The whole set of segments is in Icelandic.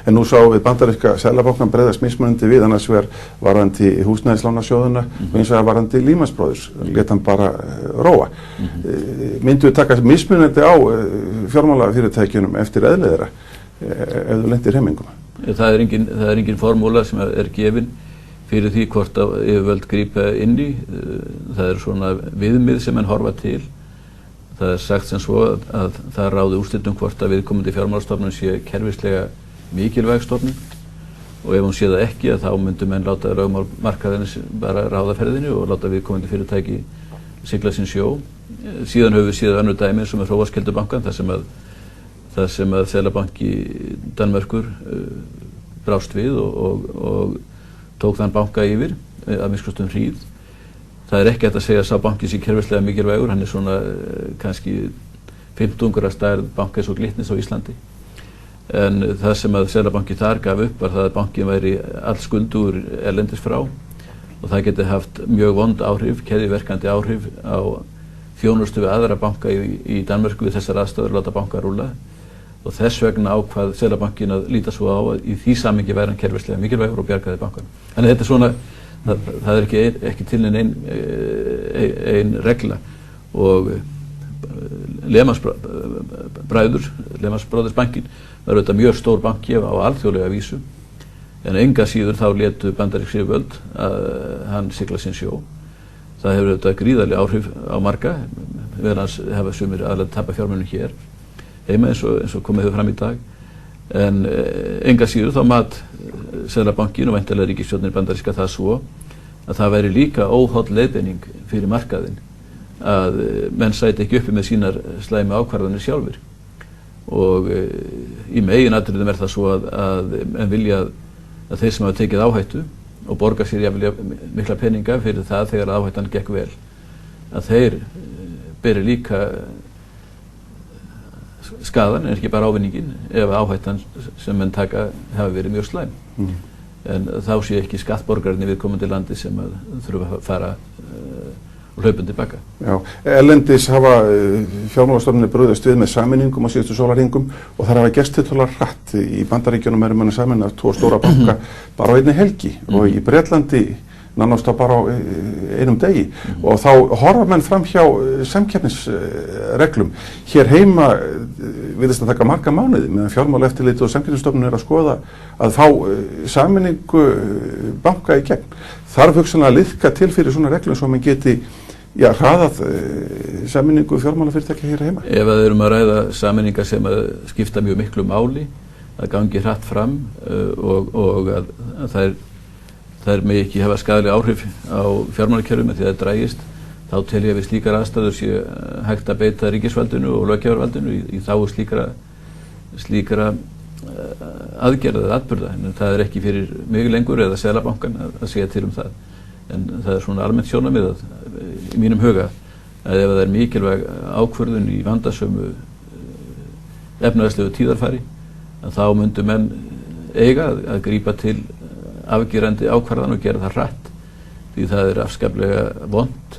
En nú sáum við bandaríska seðlabankann bregðast mismunandi við, annars vegar varðandi húsnæðislánasjóðuna og eins og varðandi Lehman Brothers, lét hann bara róa. Myndu við taka mismunandi á fjármálafyrirtækjunum eftir eðli þeirra ef þú lendir hremmingum? Það er engin formúla sem er gefin fyrir því hvort að yfirvöld grípa inn í. Það er svona viðmið sem menn horfa til. Það er sagt sem svo að það ráði úrslitum hvort að viðkomandi fjármálastofnun sé kerfislega mikilvæg stofnun og ef hún sé það ekki þá myndu menn láta lögmál markaðarins bara ráða ferðinni og láta viðkomandi fyrirtæki sigla sinn sjó. Síðan höfum við séð önnur dæmi sem er Hróarskeldubankann þar sem að Seðlabanki Danmerkur brást við og tók þann banka yfir að miskustum hríð. Það er ekki hægt að segja að sá banki sé kerfislega mikilvægur, hann er svona kannski 15 stærð banka eins og Glitnis á Íslandi. En það sem að Seðlabanki þar gaf upp var það að bankin væri allskuldugur erlendis frá og það geti haft mjög vond áhrif, keðjuverkandi áhrif á þjónustu við aðra banka í Danmörku við þessar aðstæður láta banka rúlla og þess vegna ákvað Seðlabankin að líta svo á að í því samhengi væri hann kerfislega mikilvægur og bjargaði bankanum. Þannig þetta er svona það er ekki til ein regla og Lehman Brothers bankin var auðvitað mjög stór banki á alþjóðlega vísu en enga síður þá létu bandarísk yfirvöld að hann sigla sinn sjó. Það hefur auðvitað gríðarleg áhrif á marga meðan hans hafa sumir aðlega tapa fjármunum hér heima eins og komið hefur fram í dag en enga síður þá mat Seðlabankinn og væntanlega ríkisstjórnin bandaríska það svo að það væri líka óholl leiðbeining fyrir markaðinn að menn sæti ekki uppi með sínar slæmu ákvarðanir sjálfur og í meginatriðum er það svo að menn vilja að þeir sem hafa tekið áhættu og borga sér jafnvel mikla peninga fyrir það þegar áhættan gekk vel að þeir beri líka skaðan en ekki bara ávinningin ef áhættan sem menn taka hafi verið mjög slæm. En þá sé ekki skattborgarinn í viðkomandi landi sem að þurfa að fara og hlaupum tilbaka. Já, erlendis hafa fjármálastofnanir brugðist við með sameiningum á síðustu sólarhringum og þar hafa gerst tiltölulega hratt. Í Bandaríkjunum eru menn að sameina 2 stóra banka bara á einni helgi og í Bretlandi nánast bara á einum degi og þá horfa menn fram hjá samkeppnisreglum. Hér heima virðist að taka marga mánuði meðan fjármálaeftirlitið og samkeppnisstofnun er að skoða að fá sameiningu banka í gegn. Þarf hugsanlega að liðka til fyrir svona reglum svo mann geti hraðað sameiningu fjármálafyrirtækja hér heima? Ef að erum að ræða sameiningar sem að skipta mjög miklu máli, að gangi hratt fram og að þær megi ekki hafa skaðleg áhrif á fjármálakerfum því að það drægist, þá tel ég að við slíkar aðstæður sé hægt að beita ríkisvaldinu og löggjafarvaldinu í þágu slíkra aðgerða eða atburða. En það er ekki fyrir mig lengur eða Seðlabankann að segja til það. En það er svona almennt sjónarmið í mínum huga að ef það er mikilvæg ákvörðun í vandasömu efnahagslegu tíðarfari að þá myndu menn eiga að grípa til afgerandi ákvarðan og gera það hratt því það er afskaplega vont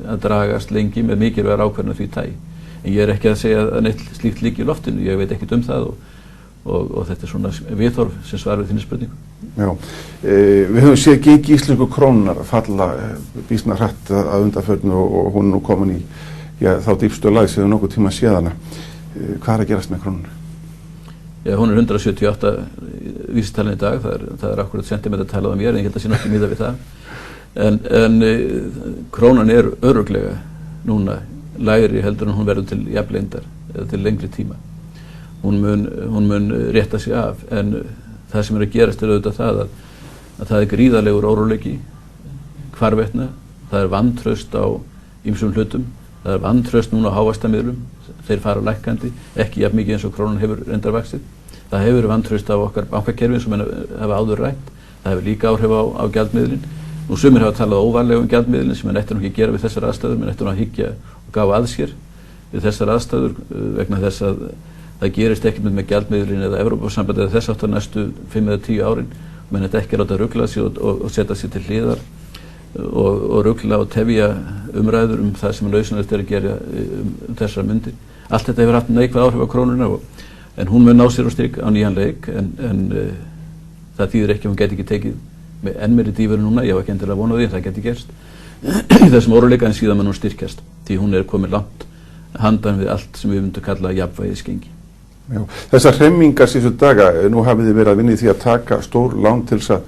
að dragast lengi með mikilvægar ákvarðan því tagi. En ég er ekki að segja að neitt slíkt liggi í loftinu, ég veit ekkert það og þetta er svona viðhorf sem svar við þinni spurningu. Já, við höfum séð gengi íslensku krónunar falla býsna hratt að undanförnu og hún er nú komin í þá dýpstu lægð sem nokkuð tíma séðana. Hvað er að gerast með krónunar? Já, hún er 178 vísitalinn í dag, það er akkurat sentimetertalað á mér en ég held að sé nokkið miða við það. En krónan er örugglega núna lægri heldur en hún verður til jafnlengdar eða til lengri tíma. Hún mun rétta sig af en það sem er að gerast er auðvitað það að það er gríðarlegur óróleiki hvarvetna, það er vantraust á ýmsum hlutum, það er vantraust núna á hávaxtamiðlum, þeir fara lækkandi, ekki jafn mikið eins og krónan hefur reyndar vaxið. Það hefur vantraust á okkar bankakerfin sem hafa áður rætt, það hefur líka áhrif á gjaldmiðlinn. Nú sumir hafa talað óvarlega gjaldmiðlinn sem menn ætti nú ekki að gera við þessar aðstæður, menn ætti nú að hyggja og gá að sér við þessar aðstæður vegna þess að það gerist ekki með gjaldmiðlinn eða Evrópusambandið eða þess aftur næstu 5 eða 10 árin. Menn ætti ekki að láta rugla sig og setja sig til hliðar og rugla og tefja umræður það sem nauðsynlegt er að gera þessar myndir. Allt þetta hefur haft neikvæð áhrif á krónuna en hún mun ná sér á strik á nýjan leik en það þýðir ekki að hún geti ekki tekið með enn meiri dýfur núna, ég var ekki endilega vonað því en það geti gerst í þessum óróleika en síðan mun hún styrkjast því hún komin langt handan við allt sem við myndum kalla jafnvægisgengi. Já, þessar hremmingar síðustu daga, nú hafið þið verið að vinna í því að taka stór lán til þess að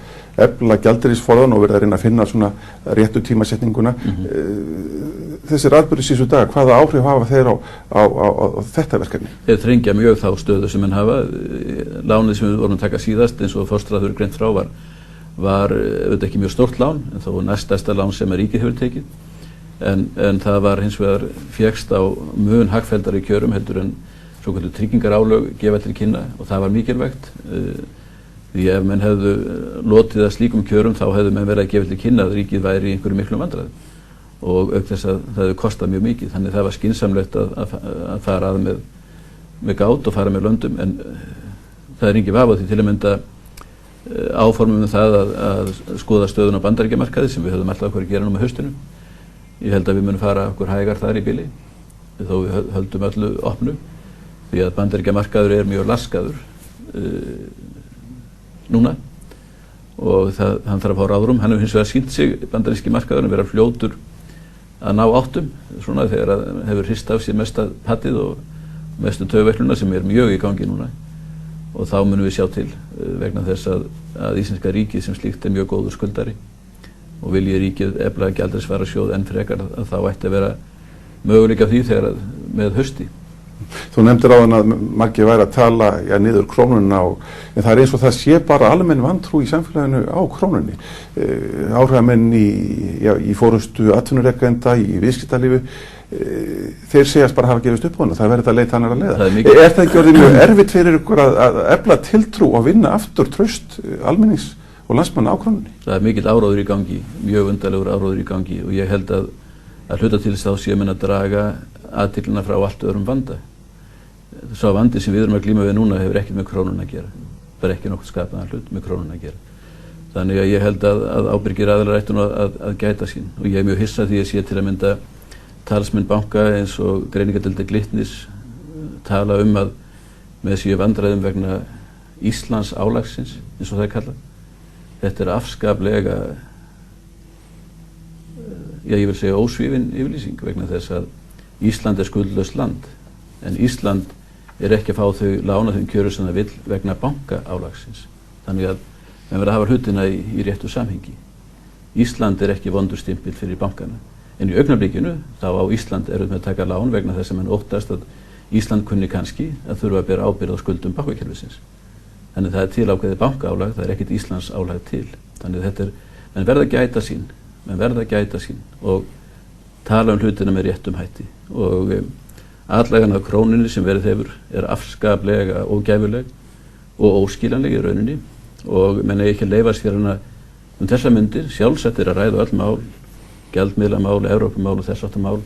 efla gjaldeyrisforðan og verið að reyna að finna svona réttu tímasetninguna. Þessir atburðir síðustu daga, hvaða áhrif hafa þeir á þetta verkefni? Þeir þrengja mjög þá stöðu sem menn hafa. Lánið sem við vorum að taka síðast eins og Þorstráður greint frá var auðvitað ekki mjög stórt lán en þó næststærsta lán sem ríkið hefur tekið en það var hins vegar fékkst á mun hagfelldari kjörum heldur en svoköldu tryggingarálög gefa til kynna og það var mikilvægt því ef menn hefðu lotið að slíkum kjörum þá hefðu menn verið að gefa til kynna að ríkið væri í einhverju miklum vandræðum og auk þess að það hefði kostað mjög mikið þannig það var skynsamlegt að fara að með gát og fara með löndum en það engin vafi á því til að mynda áformum það að skoða stöðun á Bandaríkjamarkaði sem við höfum alltaf okkur að gera nú með haustinu. Ég held að við munum fara okkur hægar þar í bili þó við höldum öllu opnu því að Bandaríkjamarkaður mjög laskaður núna og hann þarf að fá ráðrúm. Hann hefur hins vegar sýnt sig bandaríski markaðurinn vera fljótur að ná áttum svona þegar að hefur hrist af sér mesta pattið og mestu taugaveikluna sem mjög í gangi núna og þá munum við sjá til vegna þess að íslenska ríkið sem slíkt mjög góður skuldari og vilji ríkið efla gjaldeyrisvarasjóð enn frekar að þá ætti að vera möguleika því þegar með hausti. Þú nefndir áðan að margir væri að tala niður krónuna en það eins og það sé bara almenn vantrú í samfélaginu á krónunni. Áhrifamenn í forystu atvinnurekenda, í viðskiptalífi, þeir segjast bara hafa gefist upp á hana, það verður að leita annarra leiða. Er það ekki orðið mjög erfitt fyrir ykkur að efla tiltrú og vinna aftur traust almennings og landsmanna á krónunni? Það mikill áróður í gangi, mjög undarlegur áróður í gangi og ég held að hluta til þess þá sé menn að draga athyglinna frá allt öðrum vanda. Sá vandi sem við erum að glíma við núna hefur ekkert með krónuna að gera. Það er ekki nokkuð skapaðan hlut með krónuna að gera. Þannig að ég held að ábyrgir aðilar ættu nú að gæta sín og ég mjög hissa því að sé til að mynda talsmenn banka eins og greiningardeildir Glitnis tala að með séu vandræðum vegna Íslands álagsins eins og það kallað. Þetta afskaplega ég vil segja ósvífin yfirlýsing vegna þess að Ísland skuldlaust land en Ísland ekki að fá þau lána þeim kjörum sem það vill vegna bankaálagsins. Þannig að menn verða að hafa hlutina í réttu samhengi. Ísland ekki vondur stimpil fyrir bankana. En í augnablikinu þá á Ísland með að taka lán vegna þess að menn óttast að Ísland kunni kannski að þurfa að bera ábyrgð á skuldum bankakerfisins. Þannig það til ákveðið bankaálag, það ekkert Íslands álag til. Þannig þetta menn verða að gæta sín og tala hlutina með réttum hætti og atlagan af krónunni sem verið hefur afskaplega ógæfuleg og óskiljanleg í rauninni og menn ekki að leyfa sér hana þessar myndir, sjálfsagt að ræða öll mál, gjaldmiðlamál, Evrópumál og þess áttar mál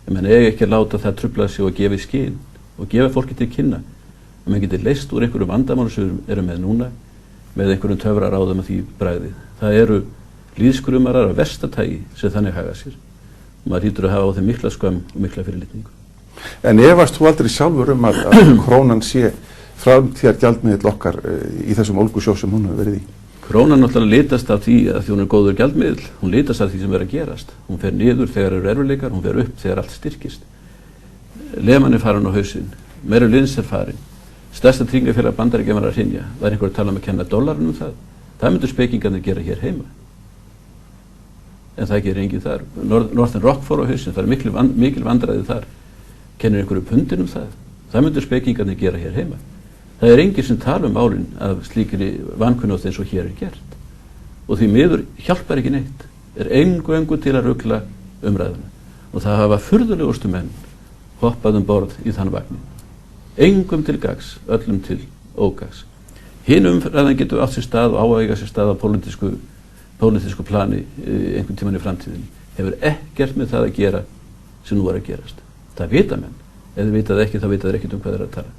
en menn ekki að láta það trufla sig og gefa í skyn og gefa fólki til kynna að menn geti leyst úr einhverjum vandamálum sem við erum með núna með einhverjum töfraráðum að því bragði. Það eru lýðskrumarar af versta tagi sem þannig haga sér og maður hlýtur að hafa á þeim mikla skömm og mikla fyrirlitningu. En efast þú aldrei sjálfur að krónan sé framtíðar gjaldmiðill okkar í þessum ólgusjó sem hún hefur verið í? Krónan náttúrulega litast af því að hún góður gjaldmiðill, hún litast af því sem verið að gerast. Hún fer niður þegar eru erfiðleikar, hún fer upp þegar allt styrkist. Lehman farin á hausinn, Merrill Lynch farin, stærsta tryggingafélag Bandaríkjanna var að hrynja. Var einhver að tala að kenna dollarinn það? Það myndu spekingarnir gera hér heima. En það gerir enginn þar. Northern Rock fór á hausinn, það mikil vandræði þar. Kennir einhverju pundin það? Það myndu spekingarnir gera hér heima. Það enginn sem tala málin af slíkri vankunnótt eins og hér gert. Og því miður hjálpar ekki neitt. Eingöngu til að rugla umræðuna. Og það hafa furðulegustu menn hoppað borð í þann vagnin. Engum til gags, öllum til ógags. Hinn umræðan getur átt sér stað og á að eiga sér stað á pólitísku plani einhvern tímann í framtíðinni. Hefur ekkert með það að gera sem nú að gerast. Það vita menn. Ef þið vitað ekki, þá vitað þeir ekkert hvað þeir að tala.